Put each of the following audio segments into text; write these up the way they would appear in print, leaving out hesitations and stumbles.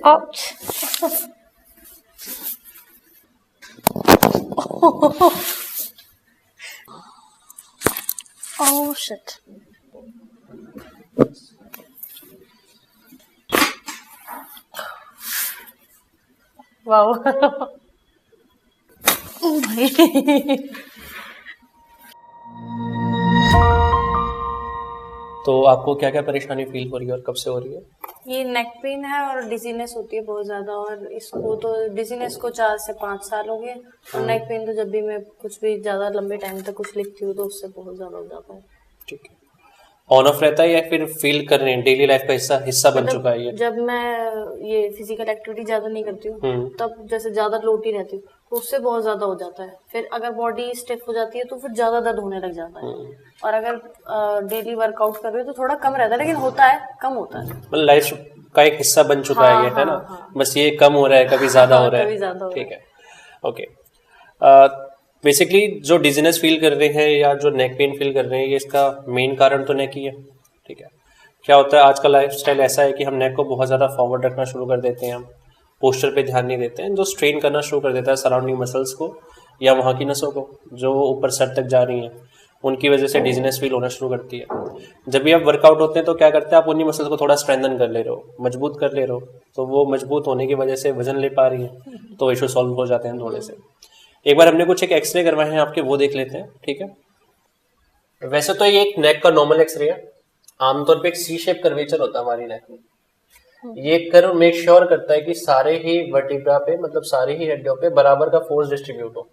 Ouch. Oh shit. Wow. Oh भाई। तो आपको क्या क्या परेशानी फील हो रही है और कब से हो रही है? ये नेक पेन है और डिजीनेस होती है बहुत ज्यादा, और इसको तो डिजीनेस को 4 से 5 साल हो गए, और नेक पेन तो जब भी मैं कुछ भी ज्यादा लंबे टाइम तक कुछ लिखती हूँ तो उससे बहुत ज्यादा हो जाता है। ठीक है। ऑन ऑफ रहता है या फिर फील कर रहे हैं, डेली लाइफ का हिस्सा बन चुका है ये? जब मैं ये फिजिकल एक्टिविटी ज्यादा नहीं करती हूँ तब जैसे ज्यादा लोटी रहती हूँ तो उससे बहुत ज्यादा हो जाता है। फिर अगर बॉडी स्टिफ हो जाती है तो फिर ज्यादा दर्द होने लग जाता है। और अगर डेली वर्कआउट कर रहे हो तो थोड़ा कम रहता है, लेकिन होता है, कम होता है। मतलब लाइफ का एक हिस्सा बन चुका है ये, है ना? बस ये कम हो रहा है, कभी ज्यादा हो रहा है। कभी ज्यादा हो रहा ठीक है, ओके। बेसिकली जो डिजीनेस फील कर रहे हैं या जो नेक पेन फील कर रहे हैं, ये इसका मेन कारण तो नेक ही है। ठीक है। क्या होता है, आज का लाइफ स्टाइल ऐसा है कि हम नेक को बहुत ज़्यादा फॉरवर्ड रखना शुरू कर देते हैं, हम पोस्चर पे ध्यान नहीं देते हैं, जो स्ट्रेन करना शुरू कर देता है सराउंडिंग मसल्स को या वहाँ की नसों को जो ऊपर सर तक जा रही हैं, उनकी वजह से डिजीनेस फील होना शुरू करती है। जब भी आप वर्कआउट होते हैं तो क्या करते हैं, आप उन्हीं मसल्स को थोड़ा स्ट्रेंथन कर ले रहे हो, मजबूत कर ले रहे हो, तो वो मजबूत होने की वजह से वजन ले पा रही है, तो इशू सॉल्व हो जाते हैं थोड़े से। एक बार हमने कुछ एक एक्सरे करवाए हैं आपके, वो देख लेते हैं। ठीक है। वैसे तो ये एक नेक का नॉर्मल एक्सरे है। आमतौर पे एक सी शेप कर्वेचर होता है हमारी नेक में। ये कर्व मेक श्योर करता है कि सारे ही वर्टिब्रा पे, मतलब सारी ही हड्डियों पे बराबर का फोर्स डिस्ट्रीब्यूट हो,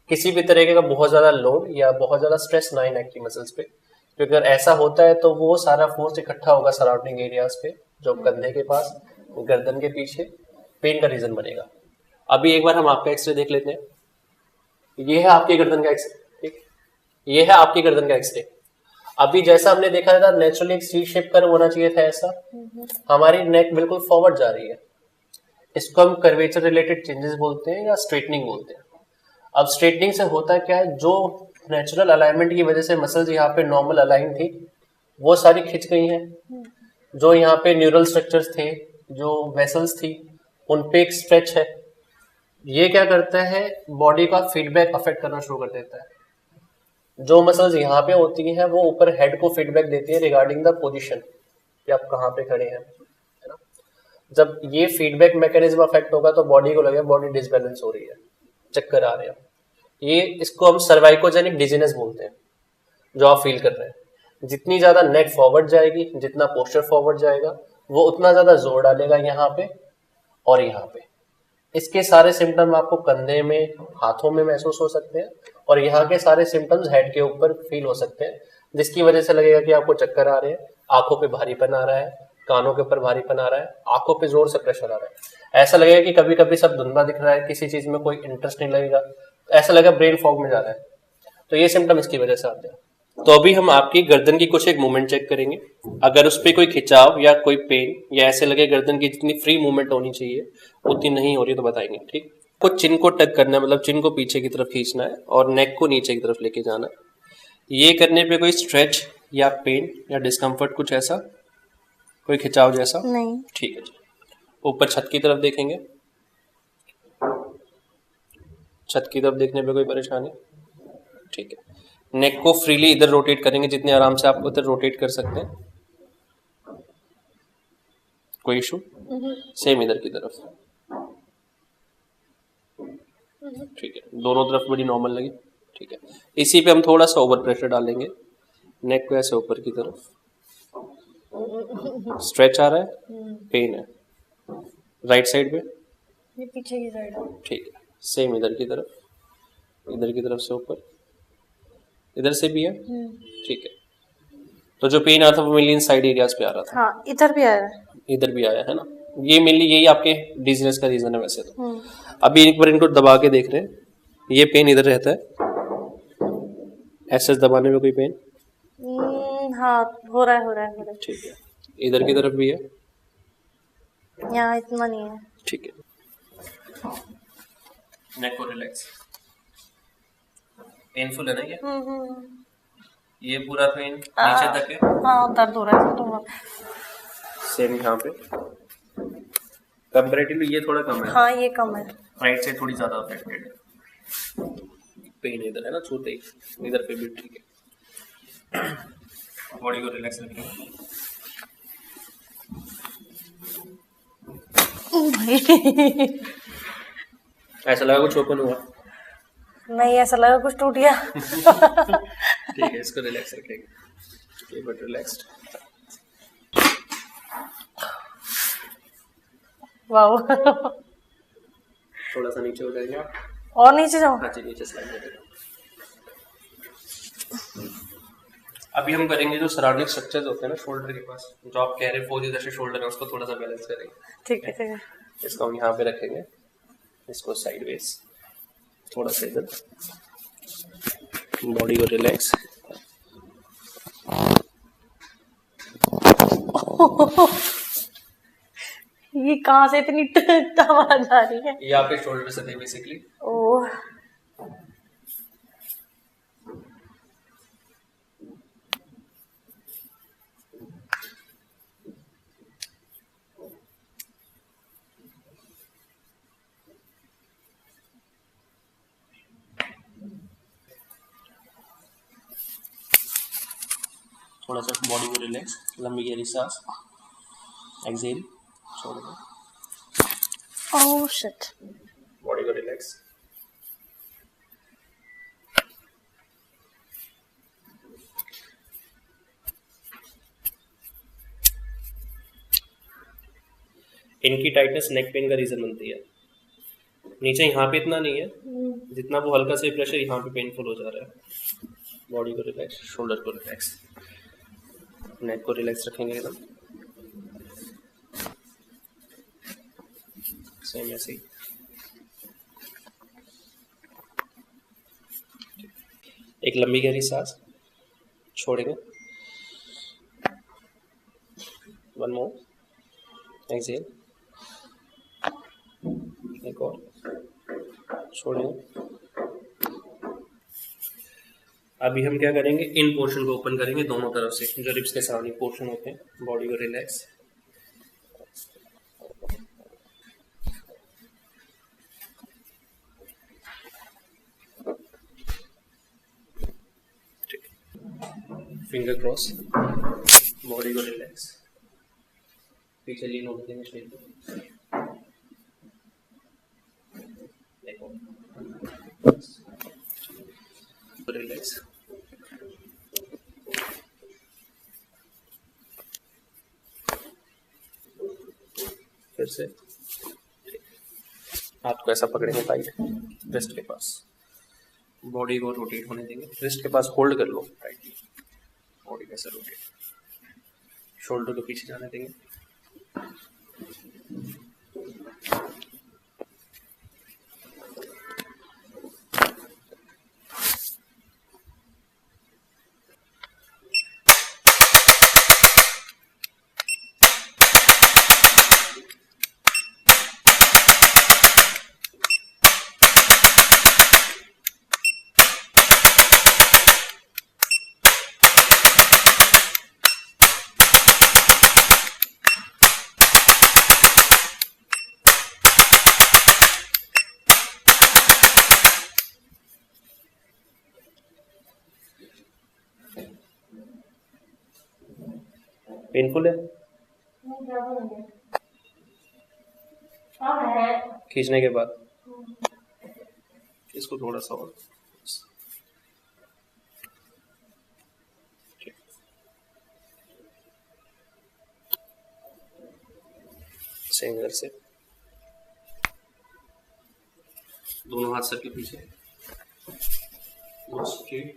किसी भी तरीके का बहुत ज्यादा लोड या बहुत ज्यादा स्ट्रेस ना नेक की मसल्स पे। क्योंकि अगर ऐसा होता है तो वो सारा फोर्स इकट्ठा होगा सराउंडिंग एरियाज पे, जो कंधे के पास, गर्दन के पीछे, पेन का रीजन बनेगा। अभी एक बार हम आपका एक्सरे देख लेते हैं। ये है आपकी गर्दन का एक्सरे। ठीक, ये है आपकी गर्दन का एक्सरे। अभी जैसा हमने देखा था, नेचुरली एक सी शेप कर्व होना चाहिए था ऐसा, हमारी नेक बिल्कुल फॉरवर्ड जा रही है। इसको हम कर्वेचर रिलेटेड चेंजेस बोलते हैं या स्ट्रेटनिंग बोलते हैं। अब स्ट्रेटनिंग से होता क्या है, जो नेचुरल अलाइनमेंट की वजह से मसल्स यहाँ पे नॉर्मल अलाइन थी, वो सारी खिंच गई हैं। जो यहाँ पे न्यूरल स्ट्रक्चर्स थे, जो वेसल्स थी, उन पे एक स्ट्रेच है। ये क्या करता है, बॉडी का फीडबैक अफेक्ट करना शुरू कर देता है। जो मसल्स यहाँ पे होती हैं वो ऊपर हेड को फीडबैक देती है रिगार्डिंग द पोजीशन कि आप कहाँ पे खड़े हैं, है ना? जब ये फीडबैक मैकेनिज्म अफेक्ट होगा तो बॉडी को लगेगा बॉडी डिसबैलेंस हो रही है, चक्कर आ रहे हैं। ये इसको हम सर्वाइकोजेनिक डिजीनेस बोलते हैं, जो आप फील कर रहे हैं। जितनी ज्यादा नेक फॉरवर्ड जाएगी, जितना पोस्चर फॉरवर्ड जाएगा, वो उतना ज्यादा जोर डालेगा यहाँ पे और यहाँ पे। इसके सारे सिम्टम आपको कंधे में, हाथों में महसूस हो सकते हैं, और यहाँ के सारे सिम्टम्स हेड के ऊपर फील हो सकते हैं, जिसकी वजह से लगेगा कि आपको चक्कर आ रहे हैं, आंखों पे भारीपन आ रहा है, कानों के ऊपर भारीपन आ रहा है, आंखों पे जोर से प्रेशर आ रहा है। ऐसा लगेगा कि कभी कभी सब धुंधला दिख रहा है, किसी चीज में कोई इंटरेस्ट नहीं लगेगा, ऐसा लगेगा ब्रेन फॉग में जा रहा है। तो ये सिम्टम इसकी वजह से आते हैं। तो अभी हम आपकी गर्दन की कुछ एक मूवमेंट चेक करेंगे। अगर उस पर कोई खिंचाव या कोई पेन या ऐसे लगे गर्दन की जितनी फ्री मूवमेंट होनी चाहिए उतनी नहीं हो रही तो बताएंगे। ठीक, कुछ चिन को टक करना है, मतलब चिन को पीछे की तरफ खींचना है और नेक को नीचे की तरफ लेके जाना है। ये करने पे कोई स्ट्रेच या पेन या डिस्कम्फर्ट कुछ ऐसा, कोई खिंचाव जैसा नहीं। ठीक है जी। ऊपर छत की तरफ देखेंगे, छत की तरफ देखने पे कोई परेशानी? ठीक है। नेक को फ्रीली इधर रोटेट करेंगे, जितने आराम से आप उधर रोटेट कर सकते हैं। कोई इशू? सेम इधर की तरफ। ठीक है, दोनों तरफ बड़ी नॉर्मल लगी। ठीक है, इसी पे हम थोड़ा सा ओवर प्रेशर डालेंगे, नेक को ऐसे ऊपर की तरफ। स्ट्रेच आ रहा है, पेन है राइट साइड पे, ये पीछे की साइड है। ठीक है, सेम इधर की तरफ, इधर की तरफ से ऊपर, इधर से भी है। ठीक है, तो जो पेन आता था वो मेनली इन साइड एरियाज पे आ रहा था। हाँ, इधर भी आया है। इधर भी आया है ना, ये मेनली यही आपके डिजीनेस का रीजन है वैसे तो। अभी एक बार इनको दबा के देख रहे हैं, ये पेन इधर रहता है, ऐसे दबाने में कोई पेन? हाँ, हो रहा है। ठीक है, इधर की तरफ भी है, यहाँ इतना नहीं है। ठीक है। नेक को रिलैक्स, पेनफुल है ना ये पूरा पेन नीचे तक है। हाँ, दर्द हो रहा है तो। सेम यहाँ पे कंपैरेटिवली ये थोड़ा कम है। हाँ ये कम है। राइट साइड थोड़ी ज्यादा अफेक्टेड है। पेन इधर है ना, छूते ही इधर पे भी ठीक है। बॉडी को रिलैक्स रखिए। ऐसा लगा कुछ ओपन हुआ? नहीं, ऐसा लगा कुछ टूट गया। ठीक है, इसको रिलैक्स रखेंगे। But relaxed. वाओ। थोड़ा सा नीचे हो जाएंगे आप। और नीचे जाओ। हाँ जी, नीचे स्लाइड हो जाएगा। अभी हम करेंगे जो सराउंडिंग स्ट्रक्चर्स होते हैं ना शोल्डर के पास, जो आप कह रहे हैं 4 जैसे शोल्डर है, उसको थोड़ा सा बैलेंस करेंगे। ठीक है ठीक है। इसको हम यहाँ पे रखेंगे, इसको साइडवेज थोड़ा सा इधर, बॉडी को रिलैक्स। ये कहाँ से इतनी आवाज आ रही है? ये आपके शोल्डर से थे बेसिकली। ओह, थोड़ा सा बॉडी को रिलैक्स, लंबी गहरी सांस, एक्सेल, छोड़ दो, ओह शिट। बॉडी को रिलैक्स। इनकी टाइटनेस नेक पेन का रीजन बनती है। नीचे यहाँ पे इतना नहीं है, जितना वो हल्का से प्रेशर यहाँ पे पेनफुल हो जा रहा है। बॉडी को रिलैक्स, शोल्डर को रिलैक्स, नेक को रिलैक्स रखेंगे एकदम सेम ऐसे ही। एक लंबी गहरी सांस छोड़ेंगे, 1 मोर, एक्सेल, एक और छोड़ेंगे। अभी हम क्या करेंगे, इन पोर्शन को ओपन करेंगे दोनों तरफ से, जो रिब्स के सराउंडिंग पोर्शन होते हैं। बॉडी को रिलैक्स, फिंगर क्रॉस, बॉडी को रिलैक्स, पीछे लीन होने देंगे स्ट्रेट, रिलैक्स। फिर से हाथ को ऐसा पकड़ेंगे टाइट रिस्ट के पास, बॉडी को रोटेट होने देंगे, रिस्ट के पास होल्ड कर लो टाइटली, बॉडी कैसे रोटेट, शोल्डर को पीछे जाने देंगे। पेनफुल है? खींचने के बाद इसको थोड़ा सा और सेम इधर से, दोनों हाथ सर के पीछे, स्ट्रेट,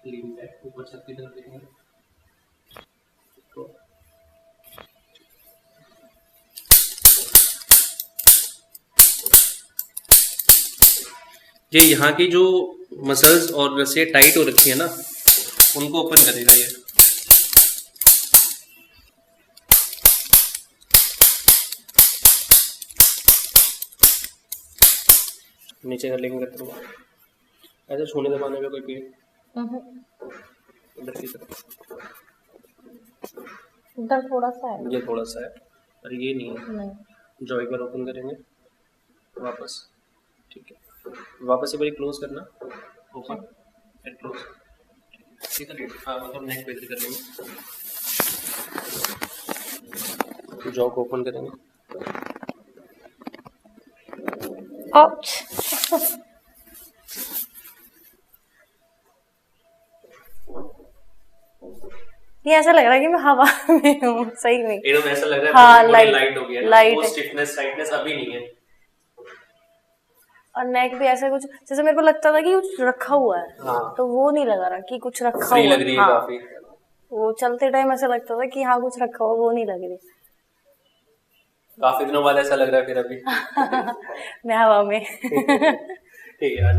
लीन बैक, ऊपर छत की तरफ देखेंगे। ये यहाँ की जो मसल्स और रस्सियाँ टाइट हो रखी है ना, उनको ओपन करेगा ये। नीचे कर लेंगे करते हुए, ऐसे छूने दबाने में कोई पेन इधर की तरफ, इधर थोड़ा सा है, ये थोड़ा सा है, पर ये नहीं है। नहीं। जो एक बार ओपन करेंगे वापस, ठीक है, वापस एक बार क्लोज करना, ओपन फिर क्लोज, ठीक है। हाँ मतलब नेक पे कर लेंगे, जॉ को ओपन करेंगे, ये ऐसा लग रहा है कि मैं हवा में हूँ सही में। एकदम ऐसा लग रहा है हाँ, बॉडी लाइट हो गया है, लाइट वो स्टिफनेस टाइटनेस अभी नहीं है। और नेक भी ऐसा कुछ जैसे मेरे को लगता था कि कुछ रखा हुआ है, हाँ। तो वो नहीं लगा रहा कि कुछ रखा फ्री हुआ लग रही है हाँ, काफी। वो चलते टाइम ऐसा लगता था कि हाँ कुछ रखा हुआ, वो नहीं लग रही। काफी दिनों बाद ऐसा लग रहा है फिर अभी मैं हवा में ठीक है।